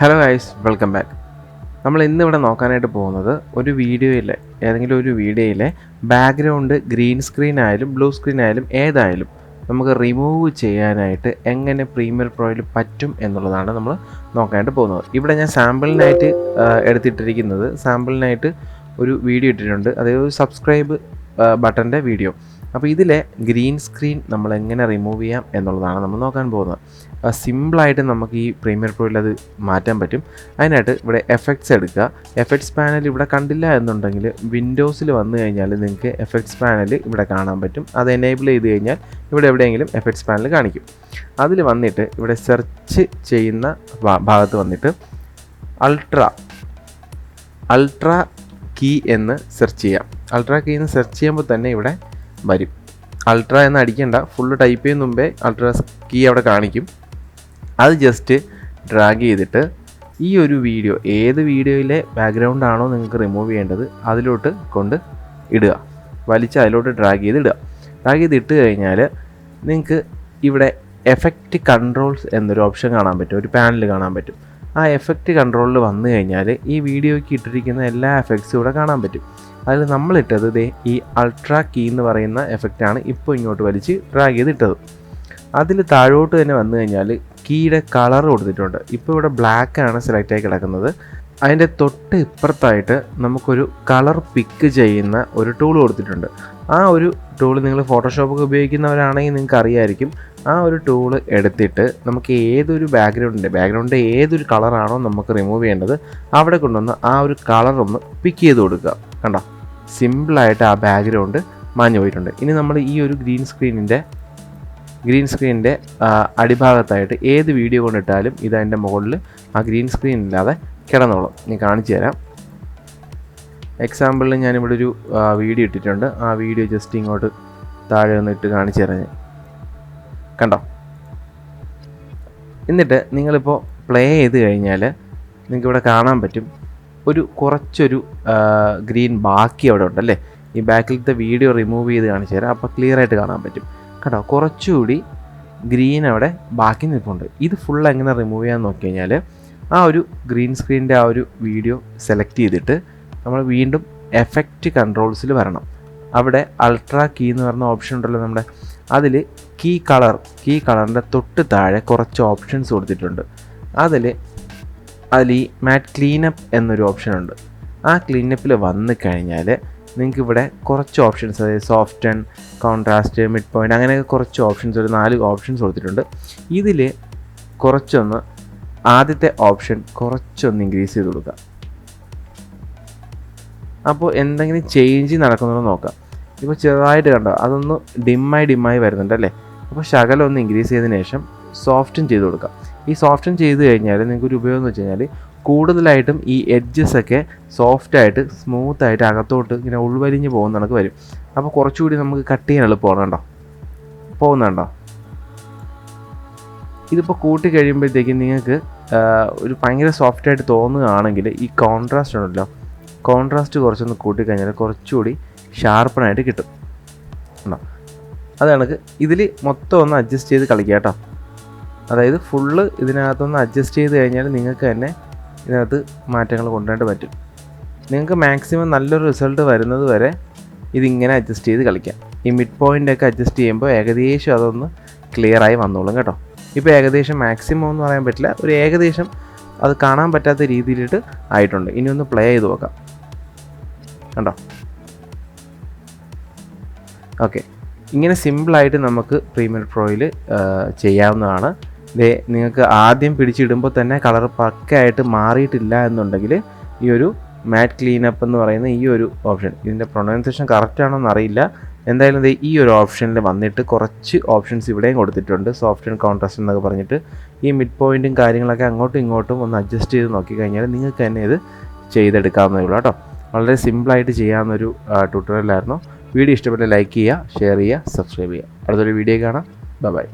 Hello guys, welcome back. നമ്മൾ ഇന്നിവിടെ നോക്കാനായിട്ട് പോകുന്നത് ഏതെങ്കിലും ഒരു വീഡിയോയിലെ ബാക്ക്ഗ്രൗണ്ട് ഗ്രീൻ സ്ക്രീൻ ആയാലും ബ്ലൂ സ്ക്രീൻ ആയാലും ഏതായാലും നമുക്ക് റിമൂവ് ചെയ്യാനായിട്ട് എങ്ങനെ പ്രീമിയർ പ്രോയിൽ പറ്റും എന്നുള്ളതാണ് നമ്മൾ നോക്കാനായിട്ട് പോകുന്നത്. ഇവിടെ ഞാൻ സാമ്പിളിനായിട്ട് ഒരു വീഡിയോ ഇട്ടിട്ടുണ്ട്, അതായത് ഒരു സബ്സ്ക്രൈബ് ബട്ടൻ്റെ വീഡിയോ. അപ്പോൾ ഇതിലെ ഗ്രീൻ സ്ക്രീൻ നമ്മൾ എങ്ങനെ റിമൂവ് ചെയ്യാം എന്നുള്ളതാണ് നമ്മൾ നോക്കാൻ പോകുന്നത്. സിമ്പിളായിട്ട് നമുക്ക് ഈ പ്രീമിയർ പ്രോയിൽ അത് മാറ്റാൻ പറ്റും. അതിനായിട്ട് ഇവിടെ എഫക്ട്സ് എടുക്കുക. എഫക്ട്സ് പാനൽ ഇവിടെ കണ്ടില്ല എന്നുണ്ടെങ്കിൽ വിൻഡോസിൽ വന്നു കഴിഞ്ഞാൽ നിങ്ങൾക്ക് എഫക്ട്സ് പാനൽ ഇവിടെ കാണാൻ പറ്റും. അത് എനേബിൾ ചെയ്ത് കഴിഞ്ഞാൽ ഇവിടെ എവിടെയെങ്കിലും എഫക്ട്സ് പാനൽ കാണിക്കും. അതിൽ വന്നിട്ട് ഇവിടെ സെർച്ച് ചെയ്യുന്ന ഭാഗത്ത് വന്നിട്ട് അൾട്രാ കീ എന്ന് സെർച്ച് ചെയ്യാം. അൾട്രാ കീ എന്ന് സെർച്ച് ചെയ്യുമ്പോൾ തന്നെ ഇവിടെ വരും. അൾട്രാ എന്ന് അടിക്കേണ്ട, ഫുള്ള് ടൈപ്പ് ചെയ്യുന്ന മുമ്പേ അൾട്രാ കീ അവിടെ കാണിക്കും. അത് ജസ്റ്റ് ഡ്രാഗ് ചെയ്തിട്ട് ഈ ഒരു വീഡിയോ, ഏത് വീഡിയോയിലെ ബാക്ക്ഗ്രൗണ്ട് ആണോ നിങ്ങൾക്ക് റിമൂവ് ചെയ്യേണ്ടത് അതിലോട്ട് കൊണ്ട് ഇടുക. വലിച്ച് അതിലോട്ട് ഡ്രാഗ് ചെയ്ത് ഇട്ട് കഴിഞ്ഞാൽ നിങ്ങൾക്ക് ഇവിടെ എഫക്റ്റ് കൺട്രോൾസ് എന്നൊരു ഓപ്ഷൻ കാണാൻ പറ്റും, ഒരു പാനൽ കാണാൻ പറ്റും. ആ എഫക്റ്റ് കൺട്രോളിൽ വന്നു കഴിഞ്ഞാൽ ഈ വീഡിയോയ്ക്ക് ഇട്ടിരിക്കുന്ന എല്ലാ എഫക്ട്സും ഇവിടെ കാണാൻ പറ്റും. അതിൽ നമ്മളിട്ടത് ഈ അൾട്രാ കീ എന്ന് പറയുന്ന എഫക്റ്റാണ് ഇപ്പോൾ ഇങ്ങോട്ട് വലിച്ച് ഡ്രാഗ് ചെയ്തിട്ടത്. അതിൽ താഴോട്ട് തന്നെ വന്നു കഴിഞ്ഞാൽ കീയുടെ കളർ കൊടുത്തിട്ടുണ്ട്. ഇപ്പോൾ ഇവിടെ ബ്ലാക്കാണ് സെലക്ട് ആയി കിടക്കുന്നത്. അതിൻ്റെ തൊട്ട് ഇപ്പുറത്തായിട്ട് നമുക്കൊരു കളർ പിക്ക് ചെയ്യുന്ന ഒരു ടൂൾ കൊടുത്തിട്ടുണ്ട്. ആ ഒരു ടൂൾ നിങ്ങൾ ഫോട്ടോഷോപ്പൊക്കെ ഉപയോഗിക്കുന്നവരാണെങ്കിൽ നിങ്ങൾക്ക് അറിയായിരിക്കും. ആ ഒരു ടൂൾ എടുത്തിട്ട് നമുക്ക് ഏതൊരു ബാക്ക്ഗ്രൗണ്ട് ഏതൊരു കളറാണോ നമുക്ക് റിമൂവ് ചെയ്യേണ്ടത് അവിടെ കൊണ്ടുവന്ന് ആ ഒരു കളറൊന്ന് പിക്ക് ചെയ്ത് കൊടുക്കുക. കണ്ടോ, സിമ്പിളായിട്ട് ആ ബാക്ക്ഗ്രൗണ്ട് മാഞ്ഞു പോയിട്ടുണ്ട്. ഇനി നമ്മൾ ഈ ഒരു ഗ്രീൻ സ്ക്രീനിൻ്റെ അടിഭാഗത്തായിട്ട് ഏത് വീഡിയോ കൊണ്ടിട്ടാലും ഇതതിൻ്റെ മുകളിൽ ആ ഗ്രീൻ സ്ക്രീൻ ഇല്ലാതെ കിടന്നോളും. ഇനി കാണിച്ചു തരാം. എക്സാമ്പിളിൽ ഞാനിവിടെ ഒരു വീഡിയോ ഇട്ടിട്ടുണ്ട്. ആ വീഡിയോ ജസ്റ്റ് ഇങ്ങോട്ട് താഴെ വന്നിട്ട് കാണിച്ചു തരാം ഞാൻ. കണ്ടോ, എന്നിട്ട് നിങ്ങളിപ്പോൾ പ്ലേ ചെയ്ത് കഴിഞ്ഞാൽ നിങ്ങൾക്കിവിടെ കാണാൻ പറ്റും കുറച്ചൊരു ഗ്രീൻ ബാക്കി അവിടെ ഉണ്ടല്ലേ. ഈ ബാക്കിലത്തെ വീഡിയോ റിമൂവ് ചെയ്ത് കാണിച്ചു തരാം, അപ്പോൾ ക്ലിയർ ആയിട്ട് കാണാൻ പറ്റും. കേട്ടോ, കുറച്ചുകൂടി ഗ്രീൻ അവിടെ ബാക്കി നിൽപ്പുണ്ട്. ഇത് ഫുൾ എങ്ങനെ റിമൂവ് ചെയ്യാൻ നോക്കി കഴിഞ്ഞാൽ ആ ഒരു ഗ്രീൻ സ്ക്രീനിൻ്റെ ആ ഒരു വീഡിയോ സെലക്ട് ചെയ്തിട്ട് നമ്മൾ വീണ്ടും എഫക്റ്റ് കൺട്രോൾസിൽ വരണം. അവിടെ അൾട്രാ കീ എന്ന് പറഞ്ഞ ഓപ്ഷൻ ഉണ്ടല്ലോ നമ്മുടെ, അതിൽ കീ കളറിൻ്റെ തൊട്ട് താഴെ കുറച്ച് ഓപ്ഷൻസ് കൊടുത്തിട്ടുണ്ട്. അതിൽ ഈ മാറ്റ് ക്ലീനപ്പ് എന്നൊരു ഓപ്ഷനുണ്ട്. ആ ക്ലീനപ്പിൽ വന്നു കഴിഞ്ഞാൽ നിങ്ങൾക്കിവിടെ കുറച്ച് ഓപ്ഷൻസ്, അതായത് സോഫ്റ്റൻ, കോൺട്രാസ്റ്റ്, മിഡ് പോയിൻ്റ്, അങ്ങനെയൊക്കെ കുറച്ച് ഓപ്ഷൻസ്, ഒരു 4 ഓപ്ഷൻസ് കൊടുത്തിട്ടുണ്ട്. ഇതിൽ ആദ്യത്തെ ഓപ്ഷൻ കുറച്ചൊന്ന് ഇൻക്രീസ് ചെയ്ത് കൊടുക്കുക. അപ്പോൾ എന്തെങ്കിലും ചേഞ്ച് നടക്കുന്നുണ്ടോ നോക്കാം. ഇപ്പോൾ ചെറുതായിട്ട് കണ്ടോ, അതൊന്ന് ഡിമ്മായി വരുന്നുണ്ടല്ലേ. അപ്പോൾ ശകലം ഒന്ന് ഇൻക്രീസ് ചെയ്തതിന് ശേഷം സോഫ്റ്റൻ ചെയ്ത് കൊടുക്കാം. ഈ സോഫ്റ്റൻ ചെയ്ത് കഴിഞ്ഞാൽ നിങ്ങൾക്കൊരു ഉപയോഗം എന്ന് വെച്ച് കഴിഞ്ഞാൽ കൂടുതലായിട്ടും ഈ എഡ്ജസൊക്കെ സോഫ്റ്റായിട്ട് സ്മൂത്തായിട്ട് അകത്തോട്ട് ഇങ്ങനെ ഉൾവലിഞ്ഞ് പോകുന്ന കണക്ക് വരും. അപ്പോൾ കുറച്ചുകൂടി നമുക്ക് കട്ട് ചെയ്യാൻ എളുപ്പമാണ്. പോകുന്നുണ്ടോ? ഇതിപ്പോൾ കൂട്ടി കഴിയുമ്പോഴത്തേക്കും നിങ്ങൾക്ക് ഒരു ഭയങ്കര സോഫ്റ്റായിട്ട് തോന്നുകയാണെങ്കിൽ ഈ കോൺട്രാസ്റ്റ് കുറച്ചൊന്ന് കൂട്ടിക്കഴിഞ്ഞാൽ കുറച്ചുകൂടി ഷാർപ്പണായിട്ട് കിട്ടും. അത് കണക്ക് ഇതിൽ മൊത്തം ഒന്ന് അഡ്ജസ്റ്റ് ചെയ്ത് കളിക്കുക കേട്ടോ. അതായത് ഫുള്ള് ഇതിനകത്തൊന്ന് അഡ്ജസ്റ്റ് ചെയ്ത് കഴിഞ്ഞാൽ നിങ്ങൾക്ക് തന്നെ ഇതിനകത്ത് മാറ്റങ്ങൾ കൊണ്ടുവരാൻ പറ്റും. നിങ്ങൾക്ക് മാക്സിമം നല്ലൊരു റിസൾട്ട് വരുന്നത് വരെ ഇതിങ്ങനെ അഡ്ജസ്റ്റ് ചെയ്ത് കളിക്കാം. ഈ മിഡ് പോയിൻ്റൊക്കെ അഡ്ജസ്റ്റ് ചെയ്യുമ്പോൾ ഏകദേശം അതൊന്ന് ക്ലിയറായി വന്നോളും കേട്ടോ. ഇപ്പോൾ ഏകദേശം മാക്സിമം എന്ന് പറയാൻ പറ്റില്ല, ഒരു ഏകദേശം അത് കാണാൻ പറ്റാത്ത രീതിയിലിട്ട് ആയിട്ടുണ്ട്. ഇനി ഒന്ന് പ്ലേ ചെയ്ത് നോക്കാം. കണ്ടോ, ഓക്കെ. ഇങ്ങനെ സിമ്പിളായിട്ട് നമുക്ക് പ്രീമിയർ പ്രോയിൽ ചെയ്യാവുന്നതാണ്. നിങ്ങൾക്ക് ആദ്യം പിടിച്ചിടുമ്പോൾ തന്നെ കളർ പക്കയായിട്ട് മാറിയിട്ടില്ല എന്നുണ്ടെങ്കിൽ ഈ ഒരു മാറ്റ് ക്ലീനപ്പ് എന്ന് പറയുന്ന ഈ ഒരു ഓപ്ഷൻ, ഇതിൻ്റെ പ്രൊനൗൺസിയേഷൻ കറക്റ്റ് ആണോ എന്നറിയില്ല, എന്തായാലും ഈ ഒരു ഓപ്ഷനിൽ വന്നിട്ട് കുറച്ച് ഓപ്ഷൻസ് ഇവിടെയും കൊടുത്തിട്ടുണ്ട്. സോഫ്റ്റ് ആൻഡ് കോൺട്രാസ്റ്റ് എന്നൊക്കെ പറഞ്ഞിട്ട് ഈ മിഡ് പോയിൻറ്റും കാര്യങ്ങളൊക്കെ അങ്ങോട്ടും ഇങ്ങോട്ടും ഒന്ന് അഡ്ജസ്റ്റ് ചെയ്ത് നോക്കിക്കഴിഞ്ഞാൽ നിങ്ങൾക്ക് തന്നെ ഇത് ചെയ്തെടുക്കാവുന്നതേ ഉള്ളൂ കേട്ടോ. വളരെ സിമ്പിളായിട്ട് ചെയ്യാവുന്നൊരു ട്യൂട്ടോറിയലായിരുന്നു. വീഡിയോ ഇഷ്ടപ്പെട്ട ലൈക്ക് ചെയ്യുക, ഷെയർ ചെയ്യുക, സബ്സ്ക്രൈബ് ചെയ്യുക. അടുത്തൊരു വീഡിയോ കാണാം. ബൈ.